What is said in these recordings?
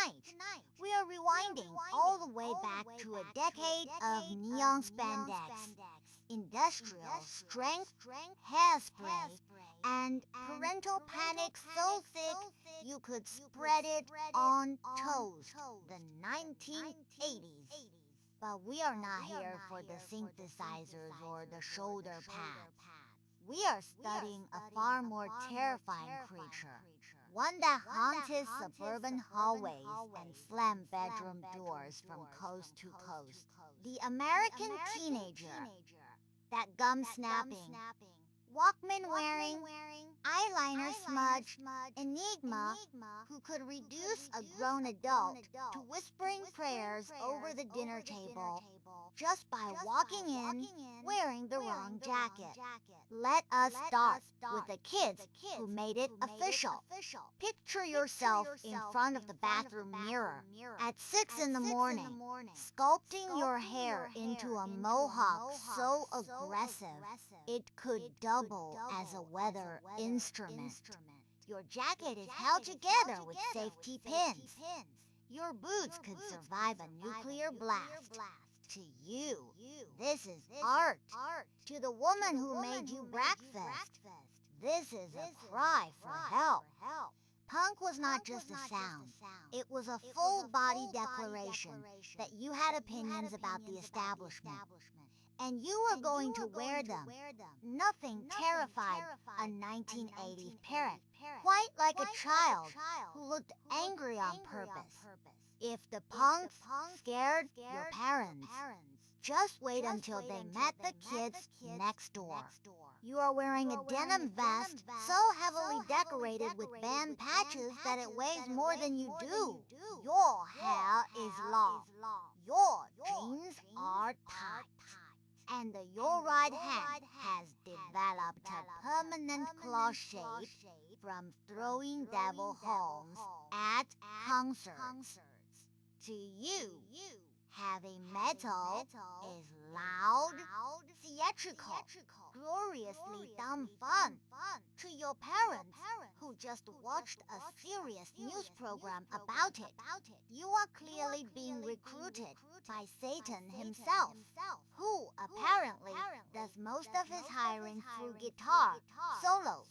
Tonight, we are rewinding all the way back to a decade of neon spandex, industrial strength hairspray, and parental panic so thick you could spread it on toast, the 1980s. But we are not here for the synthesizers or the shoulder pads. We are studying a far more terrifying creature, one that haunted suburban hallways and slammed bedroom doors from coast to coast. The American teenager, that gum snapping, Walkman wearing, eyeliner smudged enigma who could reduce a grown adult to whispering prayers over the dinner table just by walking in wearing the wrong jacket. Let us start with the kids who made it official. Picture yourself in front of the bathroom mirror at 6 in the morning, sculpting your hair into a mohawk so aggressive it could double as a weather instrument. Your jacket is held together with safety pins. Your boots could survive a nuclear blast. To you, this is art. To the woman who made you breakfast, this is a cry for help. Punk was not just a sound. It was a full-body declaration that you had opinions about the establishment, and you were going to wear them. Nothing terrified a 1980s parent quite like a child who looked angry on purpose. If the punks scared your parents, just wait until they met the kids next door. You are wearing a denim vest so heavily decorated with band patches that it weighs more than you do. Your hair is long. Your jeans are tight. And the Your Right hand has developed a permanent claw shape from throwing devil horns at concerts. To you, heavy metal is loud, theatrical, gloriously dumb fun. To your parents, who just watched a serious news program about it, you are clearly being recruited by Satan himself, who apparently does most of his hiring through guitar solos.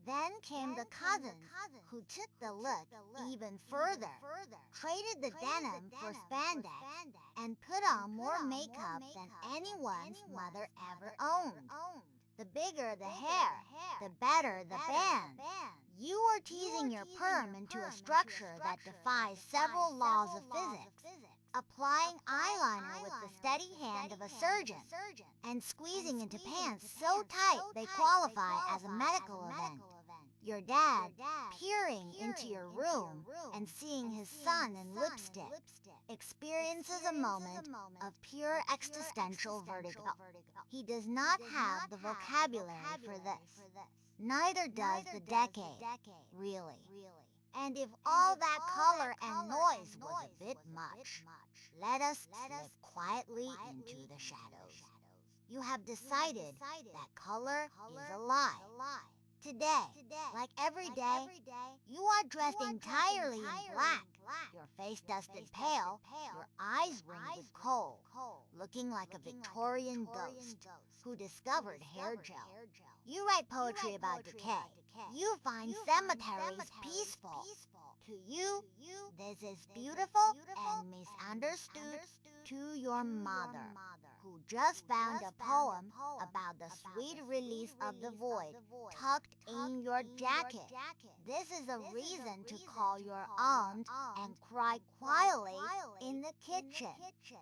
Then came the cousins who took the look even further, traded the denim for spandex, and put on more makeup than anyone's mother ever owned. The bigger the hair, the better the band. You are teasing your perm into a structure that defies several laws of physics, applying eyeliner with the steady hand of a surgeon, and squeezing into pants so tight they qualify as a medical event. Your dad peering into your room and seeing his son in lipstick experiences a moment of pure existential vertigo. He does not have the vocabulary for this. Neither does the decade, really. And if all that color and noise was a bit much, let us slip quietly into the shadows. You have decided that color is a lie. Today, like every day, you are dressed entirely in black, your face dusted pale, your eyes ringed with coal, looking like a Victorian ghost who discovered hair gel. You write poetry about decay. You find cemeteries peaceful. To you, this is beautiful and misunderstood. To your mother, who just found a poem about the sweet release of the void tucked in your jacket. This is a reason to call your aunt and cry quietly in the kitchen,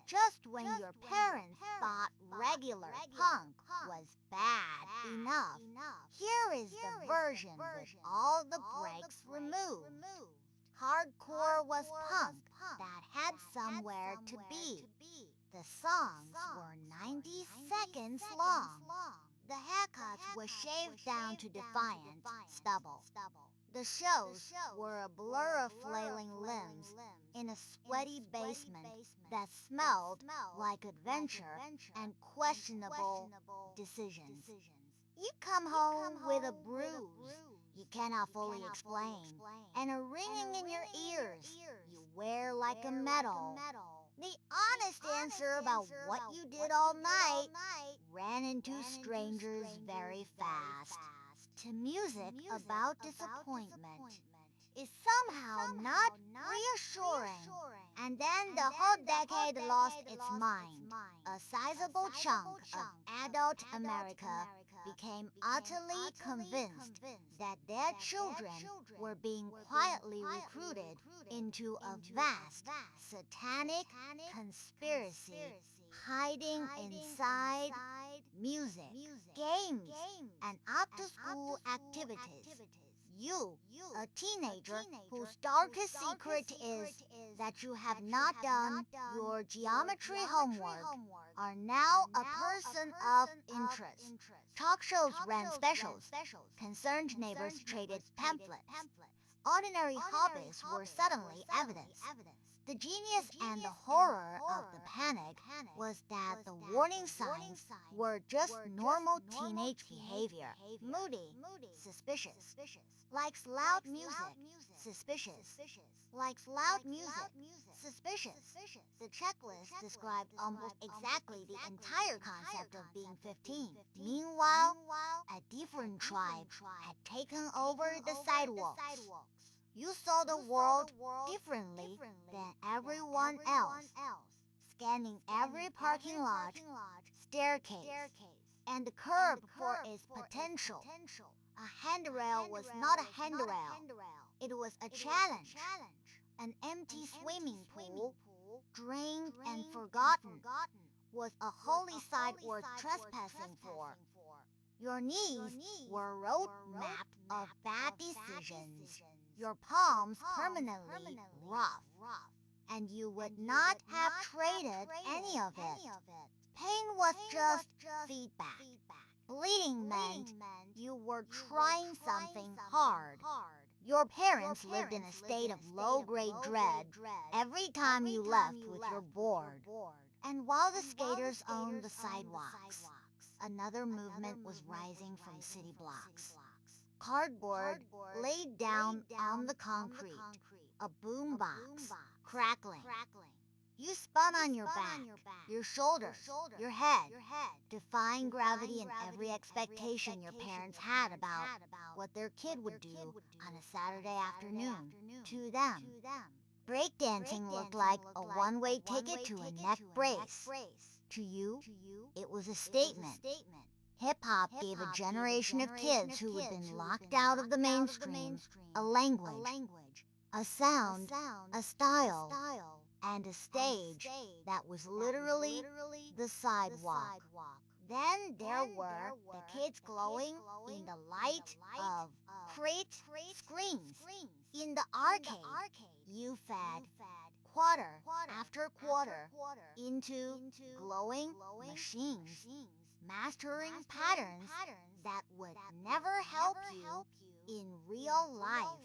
just when your parents thought regular punk was bad enough. Here is the version with all the breaks removed. Hardcore was punk that had somewhere to be. The songs were 90 seconds long. The haircuts were shaved down to defiant stubble. The shows were a blur of flailing limbs in a sweaty basement that smelled like adventure and questionable decisions. You come home with a bruise you cannot fully explain, and a ringing in your ears you like a metal. The honest answer about what you did all night ran into strangers very fast. To music about disappointment is somehow not reassuring. And then the whole decade lost its mind. A sizable chunk of adult America became utterly convinced that their children were being quietly recruited into a vast satanic conspiracy hiding inside music, games, and after-school activities. You, a teenager whose darkest secret is that you have not done your geometry homework, are now a person of interest. Talk shows ran specials. Concerned neighbors traded pamphlets. Ordinary hobbies were suddenly evidence. The genius and the horror of the panic was that the warning signs were just normal teenage behavior. Moody, suspicious. Likes loud music, suspicious. Likes loud music, suspicious. The checklist described almost exactly the entire concept of being 15. Meanwhile, a different tribe had taken over the sidewalks. You saw the world differently than everyone else, scanning every parking lot, staircase, and the curb for its potential. A handrail was not a handrail. It was a challenge. An empty swimming pool, drained and forgotten, was a holy site worth trespassing for. Your knees were a road map of bad decisions. Your palms permanently rough. And you would not have traded any of it. Pain was just feedback. Bleeding meant you were trying something hard. Your parents lived in a state of low-grade dread every time you left with your board. And while the skaters owned the sidewalks, another movement was rising from city blocks. Cardboard laid down on the concrete, a boombox crackling. You spun on your back, your shoulders, your head, defying gravity and every expectation your parents had about what their kid would do on a Saturday afternoon. To them, breakdancing looked like a one-way ticket to a neck brace. To you, it was a statement. Hip-hop gave a generation of kids who had been locked out of the mainstream a language, a sound, a style, and a stage that was literally the sidewalk. Then there were the kids glowing in the light of crate screens. In the arcade, you fed quarter after quarter into glowing machines, mastering patterns that would never help you in real life.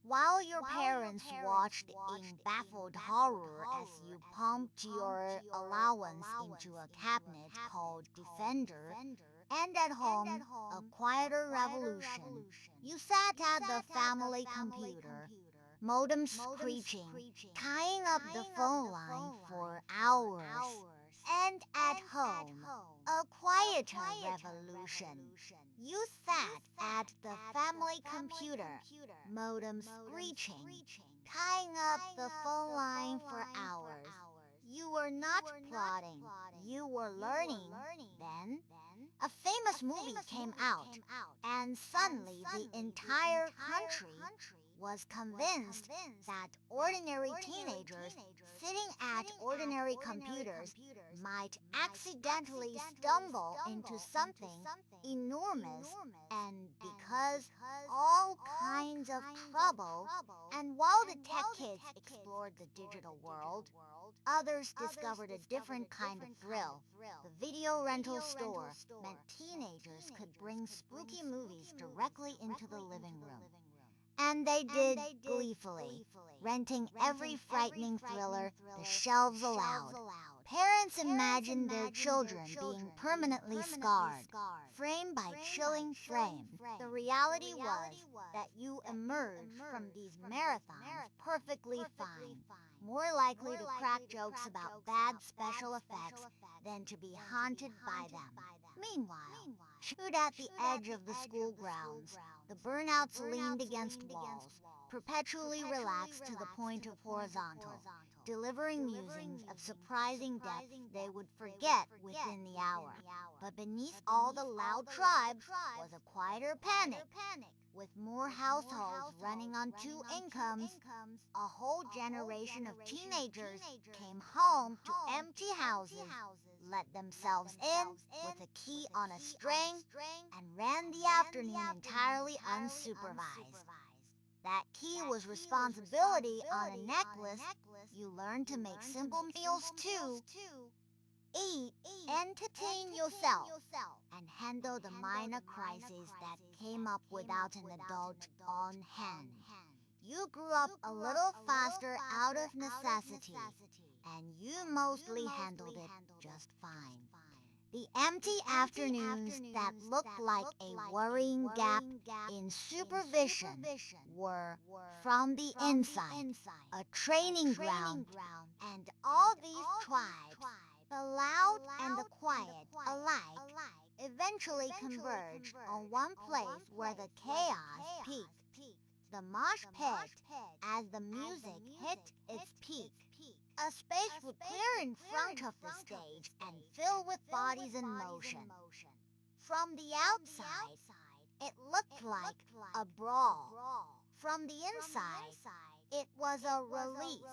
While your parents watched in baffled horror as you pumped your allowance into a cabinet called Defender, and at home, a quieter revolution, you sat at the family computer, modem screeching, tying up the phone line for hours, and at home, a quieter revolution. You sat at the family computer, modem screeching, tying up the phone line for hours. You were not plotting, you were learning. Then, a famous movie came out, and suddenly the entire country was convinced that ordinary teenagers sitting at ordinary computers might accidentally stumble into something enormous, and because all kinds of trouble. And while the tech kids explored the digital world, others discovered a different kind of thrill. The video rental store meant teenagers could bring spooky movies directly into the living room. And they did gleefully, renting every frightening thriller the shelves allowed. Parents imagined their children being permanently scarred, frame by chilling frame. The reality was that you emerged from these marathons perfectly fine, more likely to crack jokes about bad special effects than to be haunted by them. Meanwhile, stood at the edge of the school grounds, the burnouts leaned against walls, perpetually relaxed to the point of horizontal, delivering musings of surprising depth they would forget within the hour. But beneath all the loud tribes was a quieter panic. With more households running on two incomes, a whole generation of teenagers came home to empty houses, let themselves in with a key on a string, and ran the afternoon entirely unsupervised. That key was responsibility on a necklace. You learn to make simple meals too. Eat, entertain yourself, and handle the minor crises that came up without an adult on hand. You grew up a little faster out of necessity, and you mostly handled it just fine. The empty afternoons that looked like a worrying gap in supervision were, from the inside, a training ground, and all these tribes, the loud and the quiet alike, eventually converged on one place where the chaos peaked, the mosh pit, as the music hit its peak. A space would clear in front of the stage and fill with bodies in motion. From the outside, it looked like a brawl. From the inside, it was a release.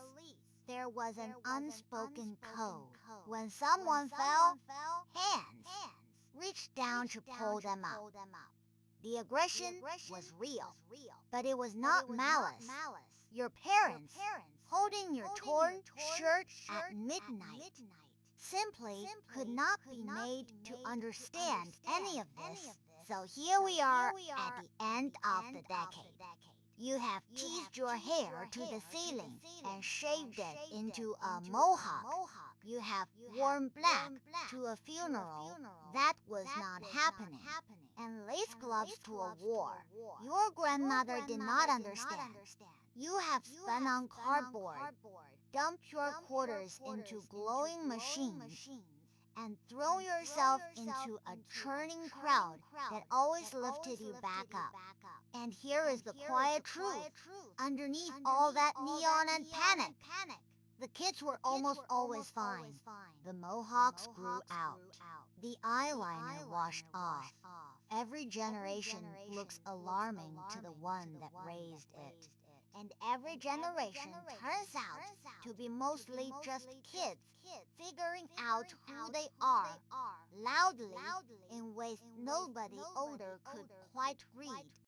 There was an unspoken code. When someone fell, hands reached down to pull them up. The aggression was real, but it was not malice. Your parents, holding your torn shirt at midnight, simply could not be made to understand any of this. So here we are at the end of the decade. You have teased your hair to the ceiling and shaved it into a mohawk. You have worn black to a funeral that was not happening, and lace gloves to a war your grandmother did not understand. You have spun on cardboard, dumped your quarters into glowing machines, and thrown yourself into a churning crowd that always lifted you back up. And here is the quiet truth. Underneath all that neon and panic, the kids were almost always fine. The mohawks grew out. The eyeliner washed off. Every generation looks alarming to the one that raised it. And every generation turns out to be mostly just kids figuring out who they are, loudly, in ways nobody older could quite read.